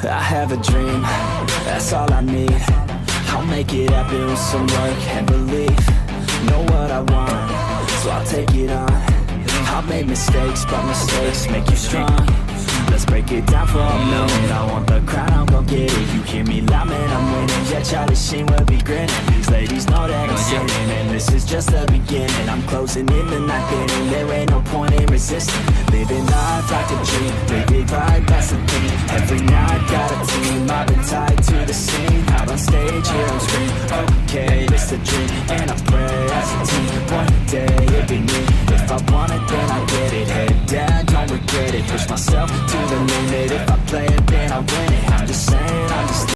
I have a dream, that's all I need. I'll make it happen with some work and belief. Know what I want, so I'll take it on. I've made mistakes, but mistakes make you strong. Let's break it down for a minute. I want the crown, I'm gon' get it. You hear me loud, man, I'm winning. Yeah, Charlie Sheen will be grinning. These ladies know that I'm sinning, and this is just the beginning. I'm closing in the night getting. There ain't no point in resisting. Living life like a dream, live it right, that's the thing. Every night got a team, I've been tied to the scene. Out on stage, here I'm screaming. Okay, it's a dream, and I pray as a team. One day it'll be me. If I want it, then I get it. Head down, don't regret it. Push myself to the limit. If I play it, then I win it. I'm just saying, I'm just